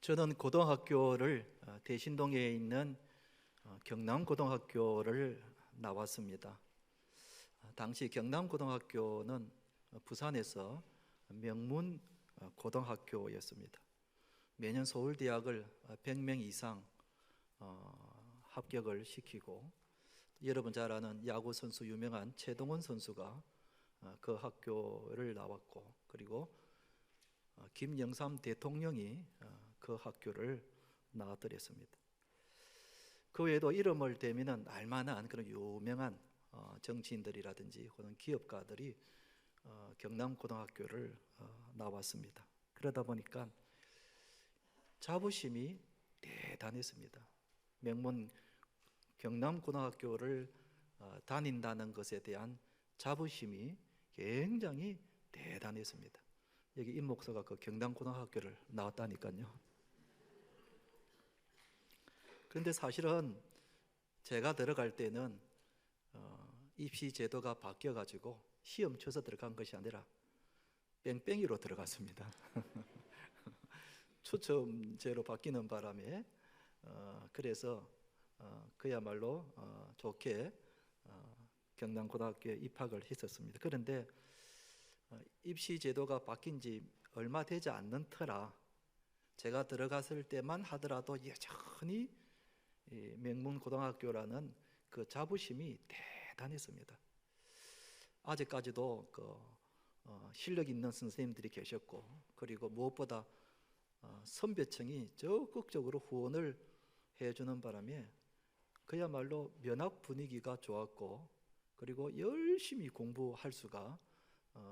저는 고등학교를 대신동에 있는 경남고등학교를 나왔습니다. 당시 경남고등학교는 부산에서 명문 고등학교였습니다. 매년 서울대학을 100명 이상 합격을 시키고, 여러분 잘 아는 야구 선수 유명한 최동원 선수가 그 학교를 나왔고, 그리고 김영삼 대통령이 그 학교를 나왔더랬습니다. 그 외에도 이름을 대면은 알만한 그런 유명한 정치인들이라든지 혹은 기업가들이 경남고등학교를 나왔습니다. 그러다 보니까 자부심이 대단했습니다. 명문 경남고등학교를 다닌다는 것에 대한 자부심이 굉장히 대단했습니다. 여기 임목서가 그 경남고등학교를 나왔다니까요. 그런데 사실은 제가 들어갈 때는 입시 제도가 바뀌어가지고 시험 쳐서 들어간 것이 아니라 뺑뺑이로 들어갔습니다. 추첨제로 바뀌는 바람에 그래서 그야말로 좋게 경남고등학교에 입학을 했었습니다. 그런데 입시 제도가 바뀐 지 얼마 되지 않는 터라 제가 들어갔을 때만 하더라도 여전히 명문고등학교라는 그 자부심이 대단했습니다. 아직까지도 실력 있는 선생님들이 계셨고, 그리고 무엇보다 선배층이 적극적으로 후원을 해주는 바람에 그야말로 면학 분위기가 좋았고, 그리고 열심히 공부할 수가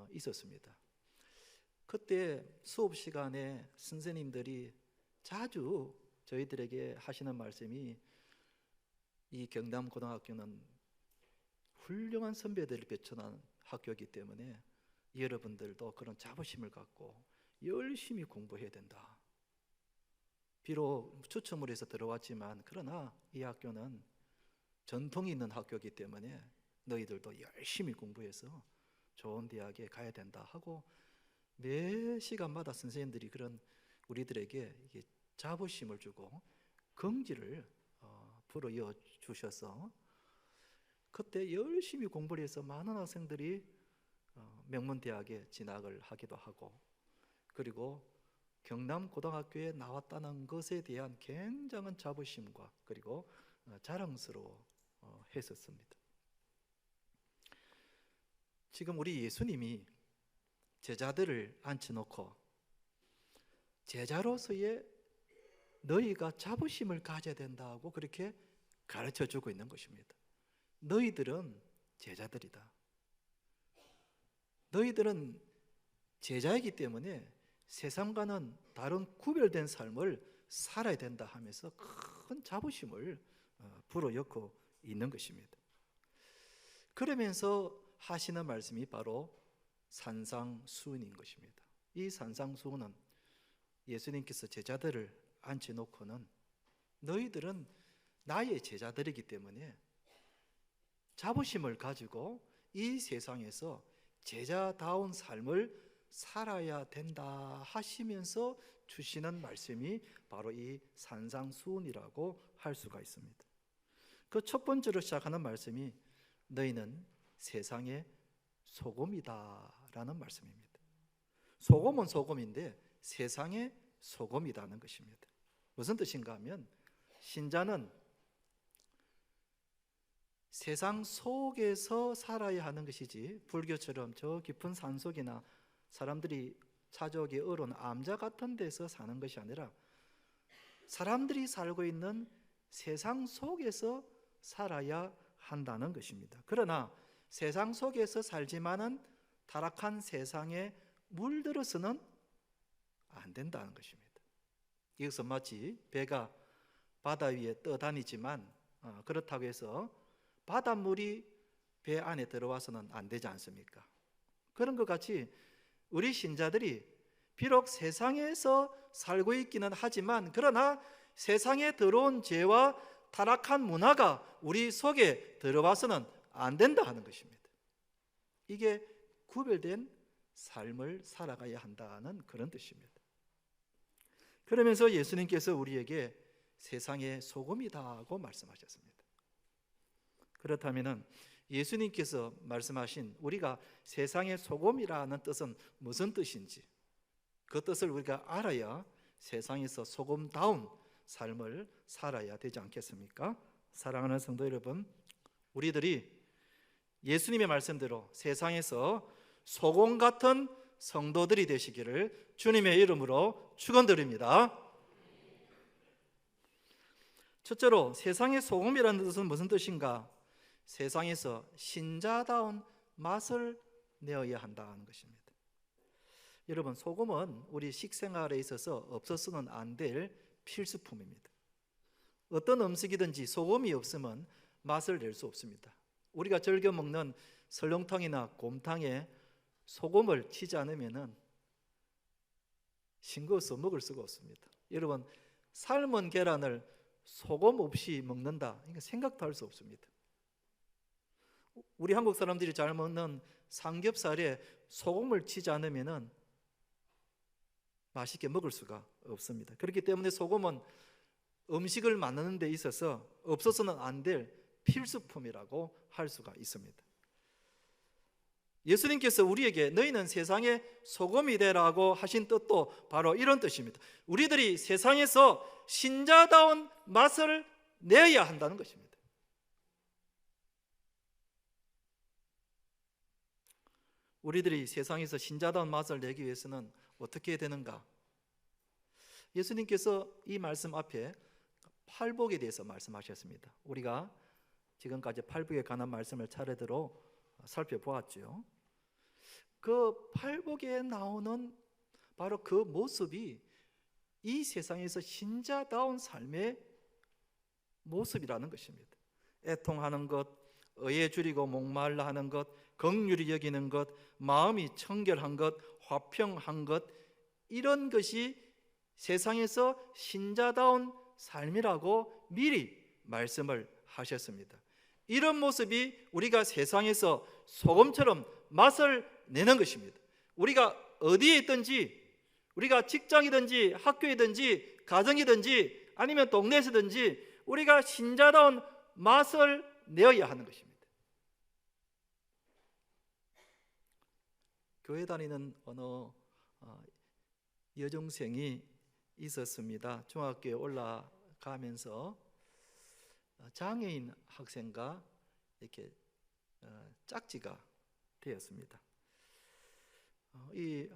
있었습니다. 그때 수업 시간에 선생님들이 자주 저희들에게 하시는 말씀이, 이 경남고등학교는 훌륭한 선배들을 배출한 학교이기 때문에 여러분들도 그런 자부심을 갖고 열심히 공부해야 된다. 비록 추첨을 해서 들어왔지만 그러나 이 학교는 전통이 있는 학교이기 때문에 너희들도 열심히 공부해서 좋은 대학에 가야 된다 하고, 매 시간마다 선생님들이 그런 우리들에게 자부심을 주고 긍지를 불어넣어 주셔서 그때 열심히 공부를 해서 많은 학생들이 명문대학에 진학을 하기도 하고, 그리고 경남고등학교에 나왔다는 것에 대한 굉장한 자부심과 그리고 자랑스러워 했었습니다. 지금 우리 예수님이 제자들을 앉혀놓고 제자로서의 너희가 자부심을 가져야 된다고 그렇게 가르쳐주고 있는 것입니다. 너희들은 제자들이다. 너희들은 제자이기 때문에 세상과는 다른 구별된 삶을 살아야 된다 하면서 큰 자부심을 불어넣고 있는 것입니다. 그러면서 하시는 말씀이 바로 산상수훈인 것입니다. 이 산상수훈은 예수님께서 제자들을 앉혀놓고는 너희들은 나의 제자들이기 때문에 자부심을 가지고 이 세상에서 제자다운 삶을 살아야 된다 하시면서 주시는 말씀이 바로 이 산상수훈이라고 할 수가 있습니다. 그 첫 번째로 시작하는 말씀이 너희는 세상의 소금이다 라는 말씀입니다. 소금은 소금인데 세상의 소금이라는 것입니다. 무슨 뜻인가 하면 신자는 세상 속에서 살아야 하는 것이지, 불교처럼 저 깊은 산속이나 사람들이 찾아오기 어려운 암자 같은 데서 사는 것이 아니라 사람들이 살고 있는 세상 속에서 살아야 한다는 것입니다. 그러나 세상 속에서 살지만은 타락한 세상에 물들어서는 안 된다는 것입니다. 이것은 마치 배가 바다 위에 떠다니지만 그렇다고 해서 바닷물이 배 안에 들어와서는 안 되지 않습니까? 그런 것 같이 우리 신자들이 비록 세상에서 살고 있기는 하지만 그러나 세상에 들어온 죄와 타락한 문화가 우리 속에 들어와서는 안 된다 하는 것입니다. 이게 구별된 삶을 살아가야 한다는 그런 뜻입니다. 그러면서 예수님께서 우리에게 세상의 소금이다고 말씀하셨습니다. 그렇다면 예수님께서 말씀하신 우리가 세상의 소금이라는 뜻은 무슨 뜻인지, 그 뜻을 우리가 알아야 세상에서 소금다운 삶을 살아야 되지 않겠습니까? 사랑하는 성도 여러분, 우리들이 예수님의 말씀대로 세상에서 소금 같은 성도들이 되시기를 주님의 이름으로 축원드립니다. 첫째로 세상의 소금이라는 뜻은 무슨 뜻인가? 세상에서 신자다운 맛을 내어야 한다는 것입니다. 여러분, 소금은 우리 식생활에 있어서 없어서는 안 될 필수품입니다. 어떤 음식이든지 소금이 없으면 맛을 낼 수 없습니다. 우리가 즐겨 먹는 설렁탕이나 곰탕에 소금을 치지 않으면 싱거워서 먹을 수가 없습니다. 여러분, 삶은 계란을 소금 없이 먹는다, 이거 생각도 할 수 없습니다. 우리 한국 사람들이 잘 먹는 삼겹살에 소금을 치지 않으면 맛있게 먹을 수가 없습니다. 그렇기 때문에 소금은 음식을 만드는 데 있어서 없어서는 안 될 필수품이라고 할 수가 있습니다. 예수님께서 우리에게 너희는 세상의 소금이 되라고 하신 뜻도 바로 이런 뜻입니다. 우리들이 세상에서 신자다운 맛을 내야 한다는 것입니다. 우리들이 세상에서 신자다운 맛을 내기 위해서는 어떻게 되는가? 예수님께서 이 말씀 앞에 팔복에 대해서 말씀하셨습니다. 우리가 지금까지 팔복에 관한 말씀을 차례대로 살펴보았죠. 그 팔복에 나오는 바로 그 모습이 이 세상에서 신자다운 삶의 모습이라는 것입니다. 애통하는 것, 의에 줄이고 목말라 하는 것, 긍휼히 여기는 것, 마음이 청결한 것, 화평한 것, 이런 것이 세상에서 신자다운 삶이라고 미리 말씀을 하셨습니다. 이런 모습이 우리가 세상에서 소금처럼 맛을 내는 것입니다. 우리가 어디에 있든지, 우리가 직장이든지 학교이든지 가정이든지 아니면 동네에서든지 우리가 신자다운 맛을 내어야 하는 것입니다. 교회 다니는 어느 여중생이 있었습니다. 중학교에 올라가면서 장애인 학생과 이렇게 짝지가 되었습니다. 이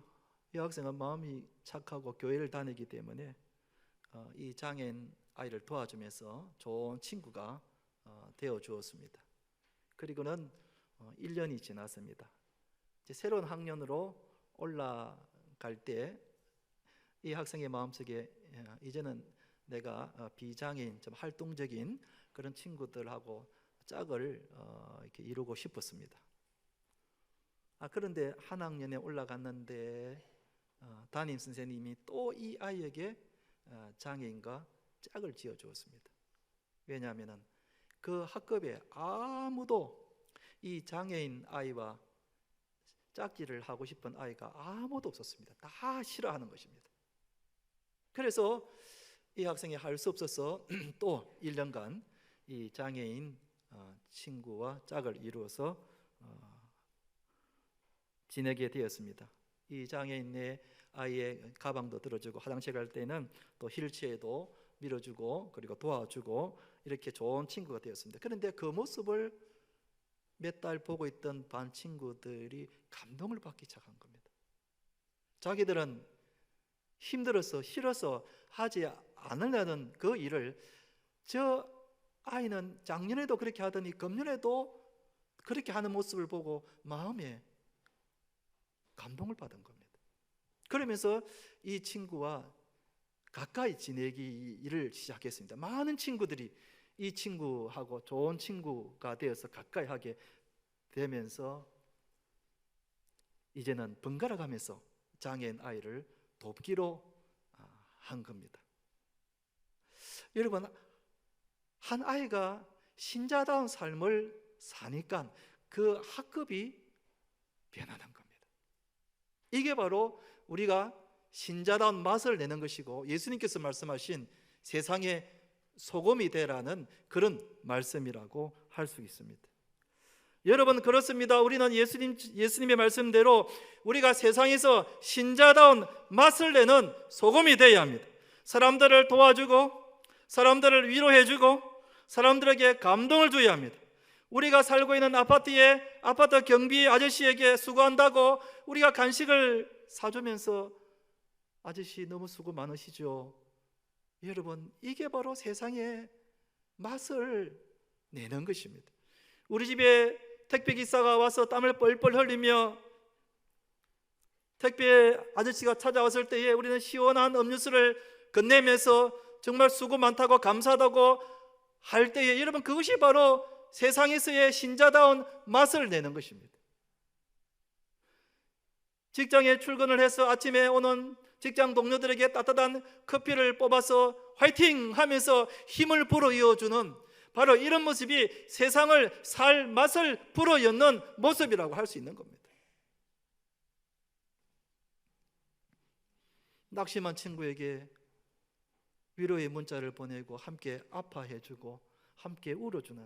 학생은 마음이 착하고 교회를 다니기 때문에 이 장애인 아이를 도와주면서 좋은 친구가 되어 주었습니다. 그리고는 1년이 지났습니다. 이제 새로운 학년으로 올라갈 때 이 학생의 마음속에 이제는 내가 비장애인, 좀 활동적인 그런 친구들하고 짝을 이렇게 이루고 싶었습니다. 그런데 한 학년에 올라갔는데 담임 선생님이 또 이 아이에게 장애인과 짝을 지어 주었습니다. 왜냐하면 그 학급에 아무도 이 장애인 아이와 짝지를 하고 싶은 아이가 아무도 없었습니다. 다 싫어하는 것입니다. 그래서 이 학생이 할 수 없어서 또 1년간 이 장애인 친구와 짝을 이루어서 지내게 되었습니다. 이 장애인의 아이의 가방도 들어주고 화장실 갈 때는 또 휠체어도 밀어주고 그리고 도와주고 이렇게 좋은 친구가 되었습니다. 그런데 그 모습을 몇 달 보고 있던 반 친구들이 감동을 받기 시작한 겁니다. 자기들은 힘들어서 싫어서 하지 않으려는 그 일을 저 아이는 작년에도 그렇게 하더니 금년에도 그렇게 하는 모습을 보고 마음에 감동을 받은 겁니다. 그러면서 이 친구와 가까이 지내기를 시작했습니다. 많은 친구들이 이 친구하고 좋은 친구가 되어서 가까이 하게 되면서 이제는 번갈아 가면서 장애인 아이를 돕기로 한 겁니다. 여러분, 한 아이가 신자다운 삶을 사니까 그 학급이 변하는 겁니다. 이게 바로 우리가 신자다운 맛을 내는 것이고, 예수님께서 말씀하신 세상의 소금이 되라는 그런 말씀이라고 할 수 있습니다. 여러분, 그렇습니다. 우리는 예수님의 말씀대로 우리가 세상에서 신자다운 맛을 내는 소금이 되어야 합니다. 사람들을 도와주고, 사람들을 위로해주고, 사람들에게 감동을 줘야 합니다. 우리가 살고 있는 아파트에 아파트 경비 아저씨에게 수고한다고 우리가 간식을 사주면서 아저씨 너무 수고 많으시죠. 여러분, 이게 바로 세상의 맛을 내는 것입니다. 우리 집에 택배기사가 와서 땀을 뻘뻘 흘리며 택배 아저씨가 찾아왔을 때에 우리는 시원한 음료수를 건네면서 정말 수고 많다고 감사하다고 할 때에, 여러분, 그것이 바로 세상에서의 신자다운 맛을 내는 것입니다. 직장에 출근을 해서 아침에 오는 직장 동료들에게 따뜻한 커피를 뽑아서 화이팅 하면서 힘을 불어넣어주는, 바로 이런 모습이 세상을 살 맛을 불어넣는 모습이라고 할 수 있는 겁니다. 낙심한 친구에게 위로의 문자를 보내고 함께 아파해주고 함께 울어주는,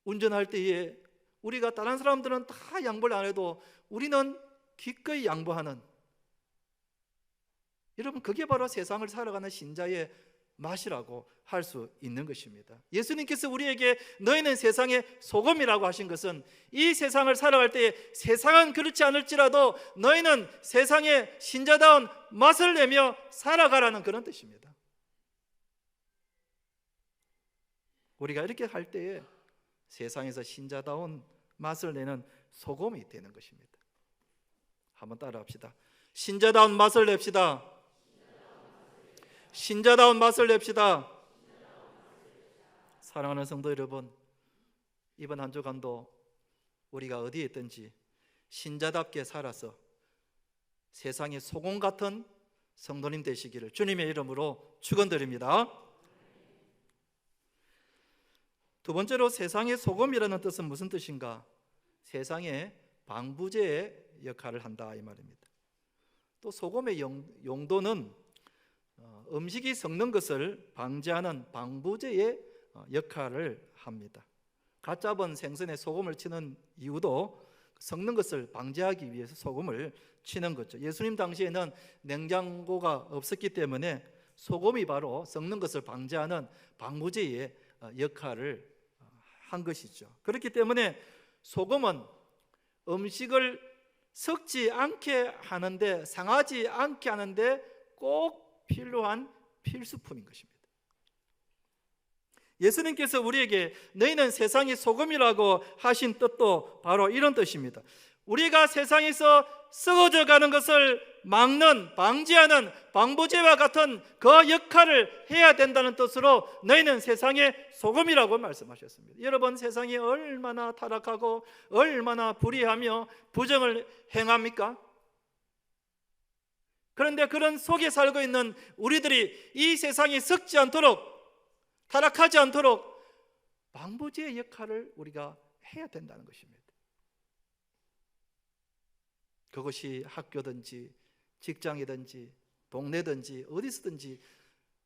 운전할 때에 우리가 다른 사람들은 다 양보를 안 해도 우리는 기꺼이 양보하는, 여러분, 그게 바로 세상을 살아가는 신자의 맛이라고 할 수 있는 것입니다. 예수님께서 우리에게 너희는 세상의 소금이라고 하신 것은 이 세상을 살아갈 때 세상은 그렇지 않을지라도 너희는 세상의 신자다운 맛을 내며 살아가라는 그런 뜻입니다. 우리가 이렇게 할 때에 세상에서 신자다운 맛을 내는 소금이 되는 것입니다. 한번 따라합시다. 신자다운 맛을 냅시다. 신자다운 맛을 냅시다. 사랑하는 성도 여러분, 이번 한 주간도 우리가 어디에 있든지 신자답게 살아서 세상의 소금 같은 성도님 되시기를 주님의 이름으로 축원드립니다. 두 번째로, 세상의 소금이라는 뜻은 무슨 뜻인가? 세상의 방부제의 역할을 한다, 이 말입니다. 또 소금의 용도는 음식이 썩는 것을 방지하는 방부제의 역할을 합니다. 갓 잡은 생선에 소금을 치는 이유도 썩는 것을 방지하기 위해서 소금을 치는 거죠. 예수님 당시에는 냉장고가 없었기 때문에 소금이 바로 썩는 것을 방지하는 방부제의 역할을 한 것이죠. 그렇기 때문에 소금은 음식을 썩지 않게 하는데, 상하지 않게 하는데 꼭 필요한 필수품인 것입니다. 예수님께서 우리에게 너희는 세상의 소금이라고 하신 뜻도 바로 이런 뜻입니다. 우리가 세상에서 썩어져 가는 것을 막는, 방지하는 방부제와 같은 그 역할을 해야 된다는 뜻으로 너희는 세상의 소금이라고 말씀하셨습니다. 여러분, 세상이 얼마나 타락하고 얼마나 불의하며 부정을 행합니까? 그런데 그런 속에 살고 있는 우리들이 이 세상이 썩지 않도록, 타락하지 않도록 방부제의 역할을 우리가 해야 된다는 것입니다. 그것이 학교든지 직장이든지 동네든지 어디서든지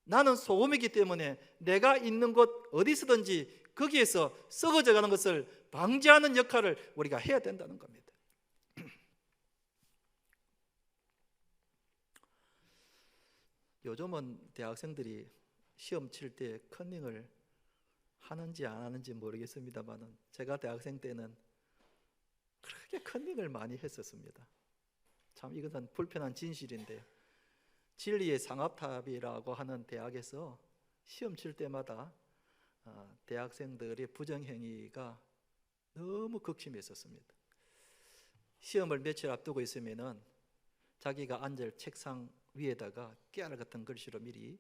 나는 소금이기 때문에 내가 있는 곳 어디서든지 거기에서 썩어져 가는 것을 방지하는 역할을 우리가 해야 된다는 겁니다. 요즘은 대학생들이 시험 칠 때 컨닝을 하는지 안 하는지 모르겠습니다만, 제가 대학생 때는 그렇게 컨닝을 많이 했었습니다. 참 이것은 불편한 진실인데, 진리의 상합탑이라고 하는 대학에서 시험 칠 때마다 대학생들의 부정행위가 너무 극심했었습니다. 시험을 며칠 앞두고 있으면은 자기가 앉을 책상 위에다가 깨알 같은 글씨로 미리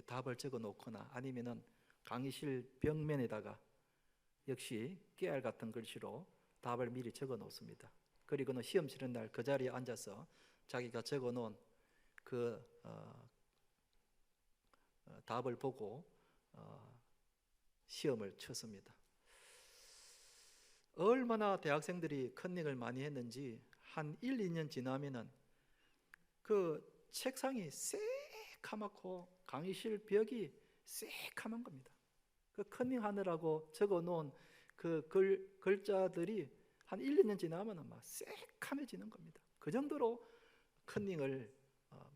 답을 적어 놓거나, 아니면은 강의실 벽면에다가 역시 깨알 같은 글씨로 답을 미리 적어 놓습니다. 그리고는 시험 치는 날 그 자리에 앉아서 자기가 적어 놓은 그 답을 보고 시험을 쳤습니다. 얼마나 대학생들이 컨닝을 많이 했는지 한 1, 2년 지나면은 그 책상이 새카맣고 강의실 벽이 새카만 겁니다. 그 컨닝하느라고 적어놓은 그 글자들이 한 1, 2년 지나면 막 새카매지는 겁니다. 그 정도로 컨닝을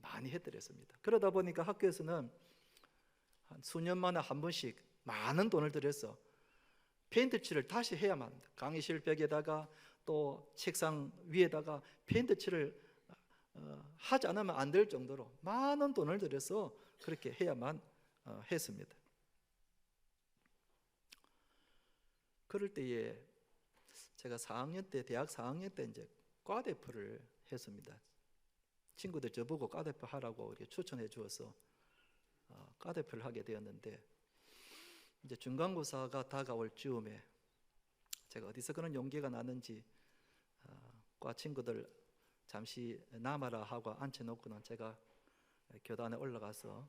많이 해드렸습니다. 그러다 보니까 학교에서는 한 수년 만에 한 번씩 많은 돈을 들여서 페인트 칠을 다시 해야만 합니다. 강의실 벽에다가 또 책상 위에다가 페인트 칠을 하지 않으면 안 될 정도로 많은 돈을 들여서 그렇게 해야만 했습니다. 그럴 때에 제가 4학년 때, 대학 4학년 때 이제 과대표를 했습니다. 친구들 저보고 과대표 하라고 이렇게 추천해 주어서 과대표를 하게 되었는데, 이제 중간고사가 다가올 즈음에 제가 어디서 그런 용기가 났는지 과 친구들 잠시 남아라 하고 앉혀놓고는 제가 교단에 올라가서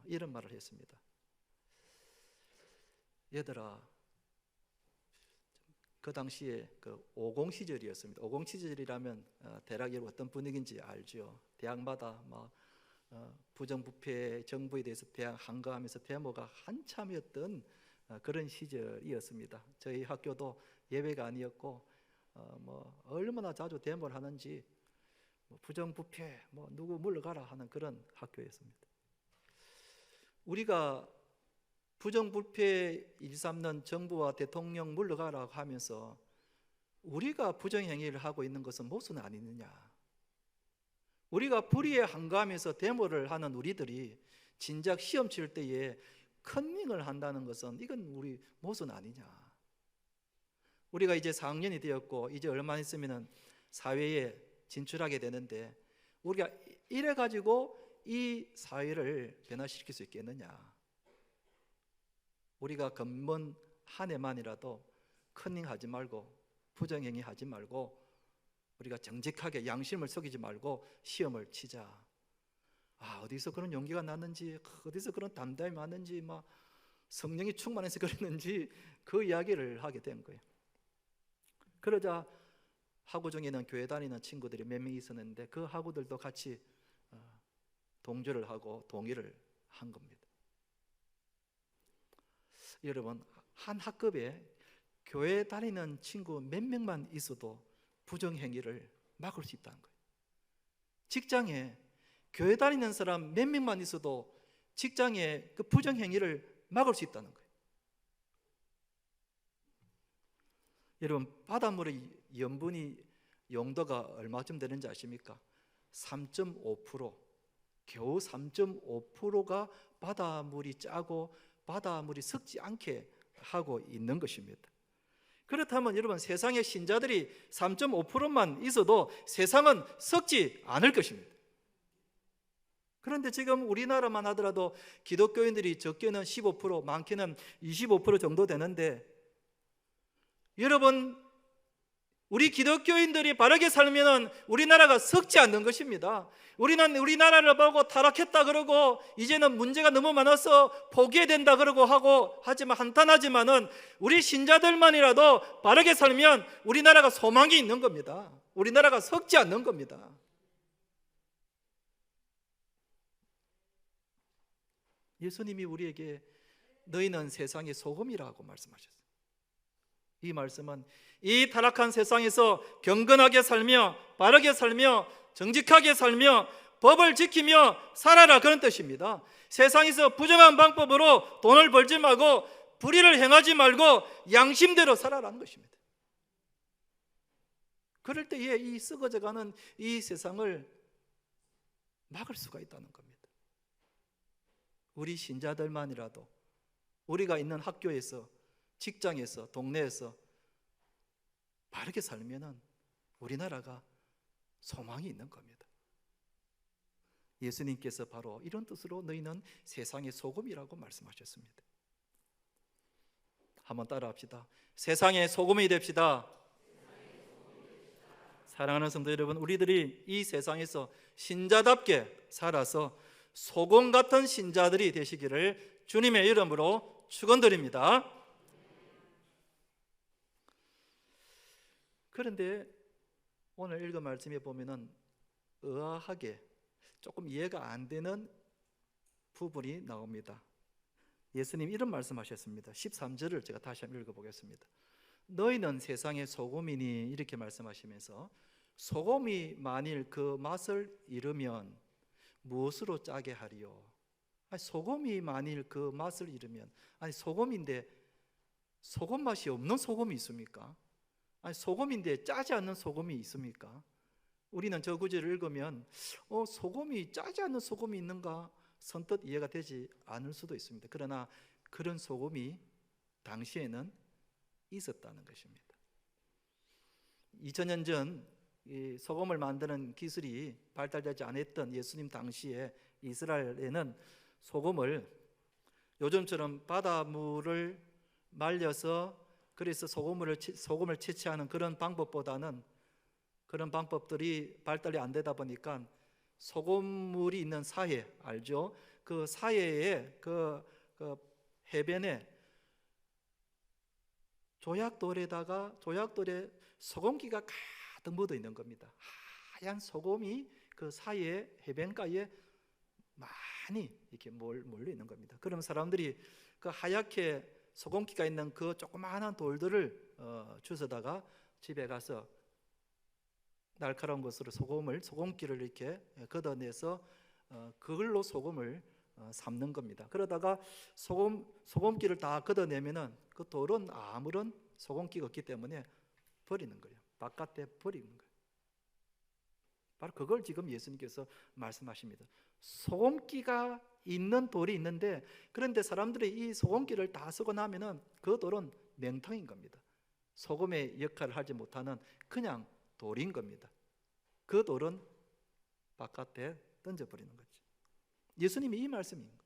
이런 말을 했습니다. 얘들아, 그 당시에 그 50 시절이었습니다. 50 시절이라면 대략 어떤 분위기인지 알죠. 대학마다 막 부정부패 정부에 대해서 대학 항거하면서 데모가 한참이었던 그런 시절이었습니다. 저희 학교도 예외가 아니었고 뭐 얼마나 자주 데모를 하는지 부정부패 누구 물러가라 하는 그런 학교였습니다. 우리가 부정부패 일삼는 정부와 대통령 물러가라고 하면서 우리가 부정행위를 하고 있는 것은 모순 아니느냐. 우리가 불의에 항거하면서 데모를 하는 우리들이 진작 시험 칠 때에 컨닝을 한다는 것은 이건 우리 모순 아니냐. 우리가 이제 4학년이 되었고 이제 얼마 있으면 사회에 진출하게 되는데 우리가 이래 가지고 이 사회를 변화시킬 수 있겠느냐. 우리가 근본 한 해만이라도 컨닝하지 말고 부정행위 하지 말고 우리가 정직하게 양심을 속이지 말고 시험을 치자. 어디서 그런 용기가 났는지, 어디서 그런 담담이 왔는지, 막 성령이 충만해서 그랬는지 그 이야기를 하게 된 거예요. 그러자 학우 중에는 교회 다니는 친구들이 몇 명 있었는데 그 학우들도 같이 동조를 하고 동의를 한 겁니다. 여러분, 한 학급에 교회 다니는 친구 몇 명만 있어도 부정행위를 막을 수 있다는 거예요. 직장에 교회 다니는 사람 몇 명만 있어도 직장에 그 부정행위를 막을 수 있다는 거예요. 여러분, 바닷물의 염분이 용도가 얼마쯤 되는지 아십니까? 3.5%, 겨우 3.5%가 바닷물이 짜고 바닷물이 섞지 않게 하고 있는 것입니다. 그렇다면 여러분, 세상의 신자들이 3.5%만 있어도 세상은 썩지 않을 것입니다. 그런데 지금 우리나라만 하더라도 기독교인들이 적게는 15%, 많게는 25% 정도 되는데, 여러분, 우리 기독교인들이 바르게 살면 우리나라가 썩지 않는 것입니다. 우리는 우리나라를 보고 타락했다 그러고 이제는 문제가 너무 많아서 포기해야 된다 그러고 하지만 한탄하지만은 우리 신자들만이라도 바르게 살면 우리나라가 소망이 있는 겁니다. 우리나라가 썩지 않는 겁니다. 예수님이 우리에게 너희는 세상의 소금이라고 말씀하셨어요. 이 말씀은 이 타락한 세상에서 경건하게 살며 바르게 살며 정직하게 살며 법을 지키며 살아라, 그런 뜻입니다. 세상에서 부정한 방법으로 돈을 벌지 말고 불의를 행하지 말고 양심대로 살아라는 것입니다. 그럴 때에 이 썩어져가는 이 세상을 막을 수가 있다는 겁니다. 우리 신자들만이라도 우리가 있는 학교에서, 직장에서, 동네에서 바르게 살면은 우리나라가 소망이 있는 겁니다. 예수님께서 바로 이런 뜻으로 너희는 세상의 소금이라고 말씀하셨습니다. 한번 따라합시다. 세상의 소금이 됩시다. 사랑하는 성도 여러분, 우리들이 이 세상에서 신자답게 살아서 소금 같은 신자들이 되시기를 주님의 이름으로 축원드립니다. 그런데 오늘 읽은 말씀에 보면은 의아하게 조금 이해가 안 되는 부분이 나옵니다. 예수님 이런 말씀하셨습니다. 13절을 제가 다시 한번 읽어보겠습니다. 너희는 세상의 소금이니, 이렇게 말씀하시면서 소금이 만일 그 맛을 잃으면 무엇으로 짜게 하리요? 아니, 소금이 만일 그 맛을 잃으면, 아니 소금인데 소금 맛이 없는 소금이 있습니까? 아니 소금인데 짜지 않는 소금이 있습니까? 우리는 저 구절을 읽으면 소금이 짜지 않는 소금이 있는가 선뜻 이해가 되지 않을 수도 있습니다. 그러나 그런 소금이 당시에는 있었다는 것입니다. 2000년 전 이 소금을 만드는 기술이 발달되지 않았던 예수님 당시에 이스라엘에는 소금을 요즘처럼 바닷물을 말려서 그래서 소금을 채취하는 그런 방법보다는, 그런 방법들이 발달이 안 되다 보니까 소금물이 있는 사해 알죠? 그 사해에 그 해변에 조약돌에 소금기가 가득 묻어 있는 겁니다. 하얀 소금이 그 사이에 해변가에 많이 이렇게 몰려 있는 겁니다. 그럼 사람들이 그 하얗게 소금기가 있는 그 조그마한 돌들을 주워다가 집에 가서 날카로운 것으로 소금기를 이렇게 걷어내서 그걸로 소금을 삶는 겁니다. 그러다가 소금기를 다 걷어내면은 그 돌은 아무런 소금기가 없기 때문에 버리는 거예요. 바깥에 버리는 거예요. 바로 그걸 지금 예수님께서 말씀하십니다. 소금기가 있는 돌이 있는데, 그런데 사람들이 이 소금기를 다 쓰고 나면은 그 돌은 맹탕인 겁니다. 소금의 역할을 하지 못하는 그냥 돌인 겁니다. 그 돌은 바깥에 던져버리는 거죠. 예수님이 이 말씀인 거예요.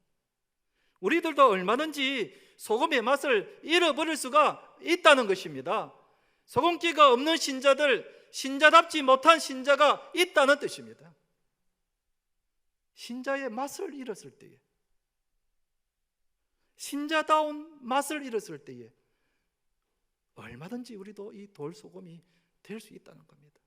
우리들도 얼마든지 소금의 맛을 잃어버릴 수가 있다는 것입니다. 소금기가 없는 신자들, 신자답지 못한 신자가 있다는 뜻입니다. 신자의 맛을 잃었을 때에, 신자다운 맛을 잃었을 때에 얼마든지 우리도 이 돌소금이 될 수 있다는 겁니다.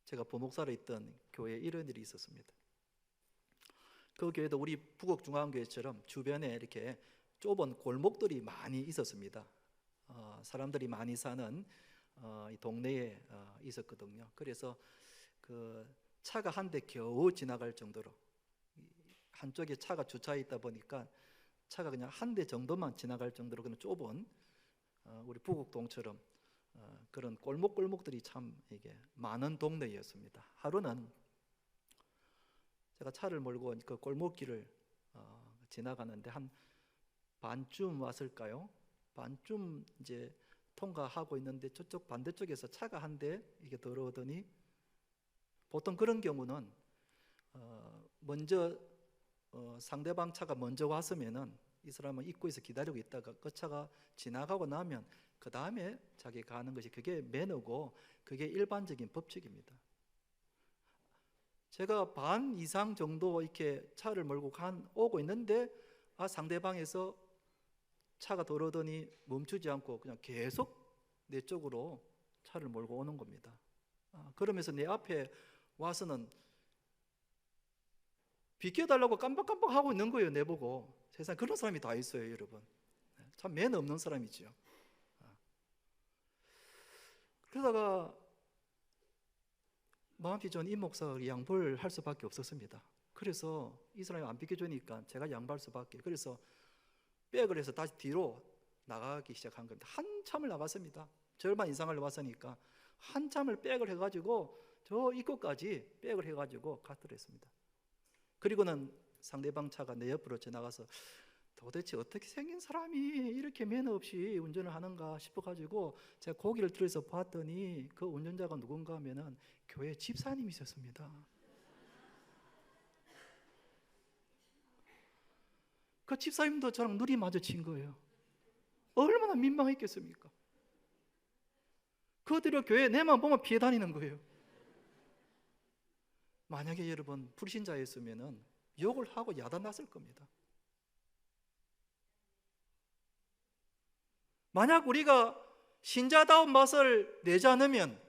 제가 부목사로 있던 교회에 이런 일이 있었습니다. 그 교회도 우리 부곡중앙교회처럼 주변에 이렇게 좁은 골목들이 많이 있었습니다. 사람들이 많이 사는 이 동네에 있었거든요. 그래서 그 차가 한 대 겨우 지나갈 정도로, 한쪽에 차가 주차해 있다 보니까 차가 그냥 한 대 정도만 지나갈 정도로 그런 좁은 우리 부곡동처럼 그런 골목골목들이 참 이게 많은 동네였습니다. 하루는 제가 차를 몰고 그 골목길을 지나가는데 한 반쯤 왔을까요? 반쯤 이제 통과하고 있는데 저쪽 반대쪽에서 차가 한 대 이게 들어오더니, 보통 그런 경우는 먼저 상대방 차가 먼저 왔으면은 이 사람은 입구에서 기다리고 있다가 그 차가 지나가고 나면 그 다음에 자기가 가는 것이 그게 매너고 그게 일반적인 법칙입니다. 제가 반 이상 정도 이렇게 차를 몰고 오고 있는데 상대방에서 차가 들어오더니 멈추지 않고 그냥 계속 내 쪽으로 차를 몰고 오는 겁니다. 그러면서 내 앞에 와서는 비켜달라고 깜빡깜빡 하고 있는 거예요. 내보고. 세상에 그런 사람이 다 있어요, 여러분. 참 매너 없는 사람이죠. 그러다가 마음이 전 이 목사가 양보를 할 수밖에 없었습니다. 그래서 이 사람이 안 비켜주니까 제가 양보할 수밖에. 그래서 백을 해서 다시 뒤로 나가기 시작한 겁니다. 한참을 나갔습니다. 절반 이상을 왔으니까 한참을 백을 해가지고 저 입구까지 백을 해가지고 가더랬습니다. 그리고는 상대방 차가 내 옆으로 지나가서 도대체 어떻게 생긴 사람이 이렇게 매너 없이 운전을 하는가 싶어가지고 제가 고개를 들어서 봤더니 그 운전자가 누군가 하면은 교회 집사님이셨습니다. 그 집사님도 저랑 눈이 마주친 거예요. 얼마나 민망했겠습니까? 그들을 교회에 내만 보면 피해 다니는 거예요. 만약에 여러분 불신자였으면 욕을 하고 야단났을 겁니다. 만약 우리가 신자다운 맛을 내지 않으면,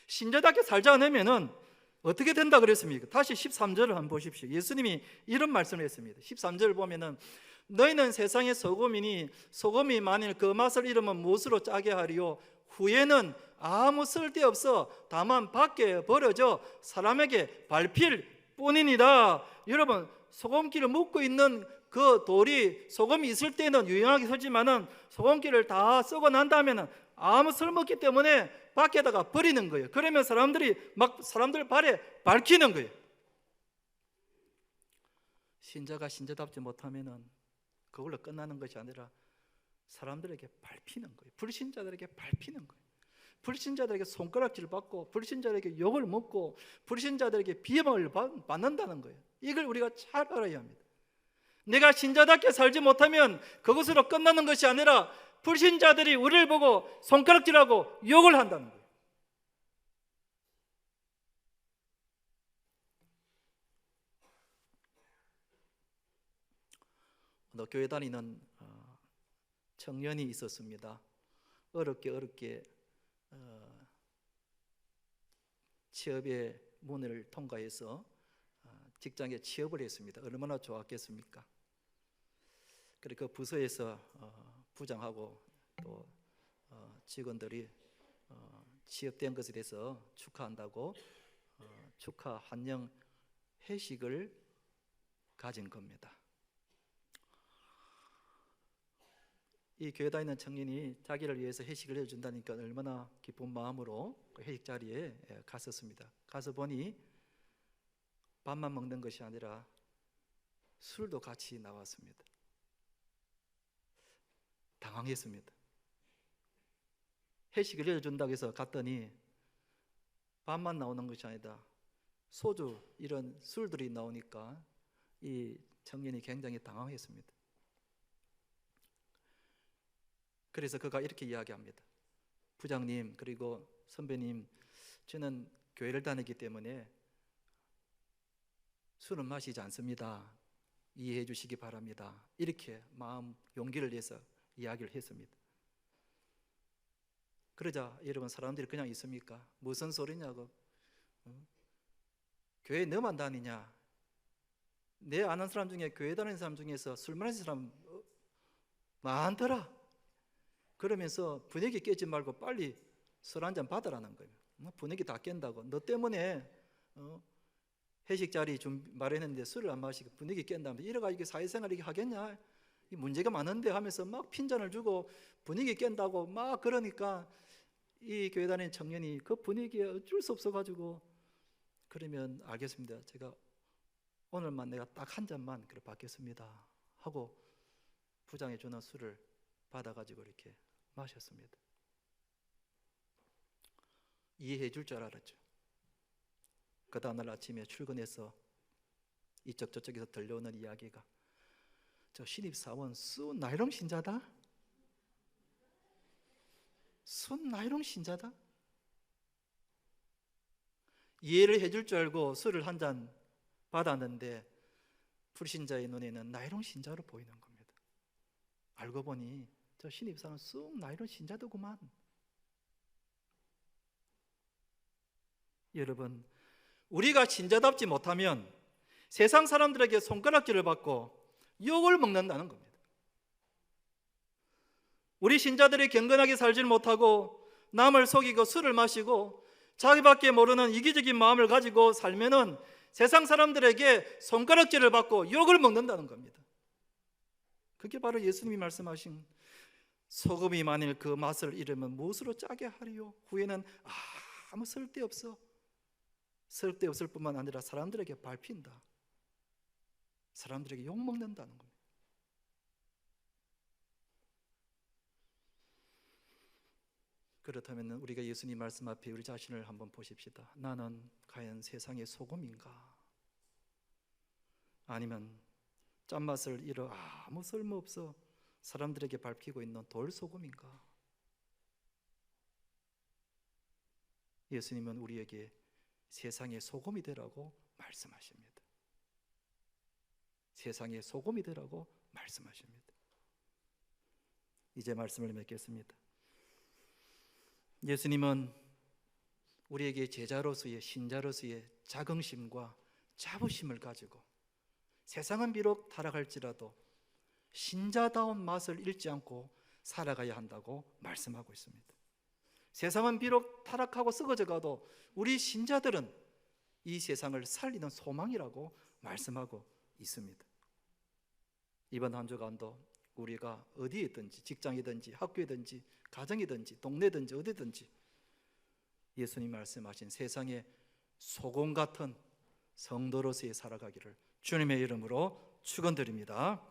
신자답게 살지 않으면 어떻게 된다 그랬습니까? 다시 13절을 한번 보십시오. 예수님이 이런 말씀을 했습니다. 13절을 보면은 너희는 세상의 소금이니 소금이 만일 그 맛을 잃으면 무엇으로 짜게 하리요? 후에는 아무 쓸데없어 다만 밖에 버려져 사람에게 밟힐 뿐이니라. 여러분, 소금기를 묻고 있는 그 돌이 소금이 있을 때는 유용하게 서지만은 소금기를 다 썩어 난 다음에는 아무 쓸모없기 때문에 밖에다가 버리는 거예요. 그러면 사람들이 막 사람들 발에 밝히는 거예요. 신자가 신자답지 못하면은 그걸로 끝나는 것이 아니라 사람들에게 밟히는 거예요. 불신자들에게 밟히는 거예요. 불신자들에게 손가락질 받고 불신자들에게 욕을 먹고 불신자들에게 비방을 받는다는 거예요. 이걸 우리가 잘 알아야 합니다. 내가 신자답게 살지 못하면 그것으로 끝나는 것이 아니라 불신자들이 우리를 보고 손가락질하고 욕을 한다는 거예요. 교회 다니는 청년이 있었습니다. 어렵게 취업의 문을 통과해서 직장에 취업을 했습니다. 얼마나 좋았겠습니까? 그리고 그 부서에서 부장하고 또 직원들이 취업된 것에 대해서 축하한다고 축하 환영 회식을 가진 겁니다. 이 교회 다니는 청년이 자기를 위해서 회식을 해준다니까 얼마나 기쁜 마음으로 그 회식 자리에 갔었습니다. 가서 보니 밥만 먹는 것이 아니라 술도 같이 나왔습니다. 당황했습니다. 회식을 해준다고 해서 갔더니 밥만 나오는 것이 아니다 소주 이런 술들이 나오니까 이 청년이 굉장히 당황했습니다. 그래서 그가 이렇게 이야기합니다. 부장님 그리고 선배님, 저는 교회를 다니기 때문에 술은 마시지 않습니다. 이해해 주시기 바랍니다. 이렇게 마음 용기를 내서 이야기를 했습니다. 그러자 여러분, 사람들이 그냥 있습니까? 무슨 소리냐고, 교회 너만 다니냐? 내 아는 사람 중에 교회 다니는 사람 중에서 술 마시는 사람 많더라. 그러면서 분위기 깨지 말고 빨리 술 한잔 받으라는 거예요. 분위기 다 깬다고. 너 때문에 회식 자리 좀 마련했는데 술을 안 마시고 분위기 깬다면 이래가지고 사회생활 이렇게 하겠냐? 이 문제가 많은데 하면서 막 핀잔을 주고 분위기 깬다고 막 그러니까 이 교회 다니는 청년이 그 분위기에 어쩔 수 없어가지고, 그러면 알겠습니다. 제가 오늘만 내가 딱 한 잔만 그래 받겠습니다 하고 부장이 주는 술을 받아가지고 이렇게 마셨습니다. 이해해 줄 줄 알았죠. 그 다음날 아침에 출근해서 이쪽 저쪽에서 들려오는 이야기가, 저 신입사원 순 나이롱 신자다? 순 나이롱 신자다? 이해를 해줄 줄 알고 술을 한 잔 받았는데 불신자의 눈에는 나이롱 신자로 보이는 겁니다. 알고 보니 저 신입사원 쑥 나이롱 신자더구만. 여러분, 우리가 신자답지 못하면 세상 사람들에게 손가락질을 받고 욕을 먹는다는 겁니다. 우리 신자들이 경건하게 살지 못하고 남을 속이고 술을 마시고 자기밖에 모르는 이기적인 마음을 가지고 살면은 세상 사람들에게 손가락질을 받고 욕을 먹는다는 겁니다. 그게 바로 예수님이 말씀하신 소금이 만일 그 맛을 잃으면 무엇으로 짜게 하리요? 후에는 아무 쓸데없어. 쓸데없을 뿐만 아니라 사람들에게 밟힌다. 사람들에게 욕먹는다는 겁니다. 그렇다면 우리가 예수님 말씀 앞에 우리 자신을 한번 보십시다. 나는 과연 세상의 소금인가? 아니면 짠맛을 잃어 아무 쓸모없어 사람들에게 밟히고 있는 돌소금인가? 예수님은 우리에게 세상의 소금이 되라고 말씀하십니다. 세상의 소금이 되라고 말씀하십니다. 이제 말씀을 맺겠습니다. 예수님은 우리에게 제자로서의, 신자로서의 자긍심과 자부심을 가지고 세상은 비록 타락할지라도 신자다운 맛을 잃지 않고 살아가야 한다고 말씀하고 있습니다. 세상은 비록 타락하고 썩어져 가도 우리 신자들은 이 세상을 살리는 소망이라고 말씀하고 있습니다. 이번 한 주간도 우리가 어디에 있든지, 직장이든지 학교이든지 가정이든지 동네든지 어디든지 예수님 말씀하신 세상의 소금 같은 성도로서의 살아가기를 주님의 이름으로 축원드립니다.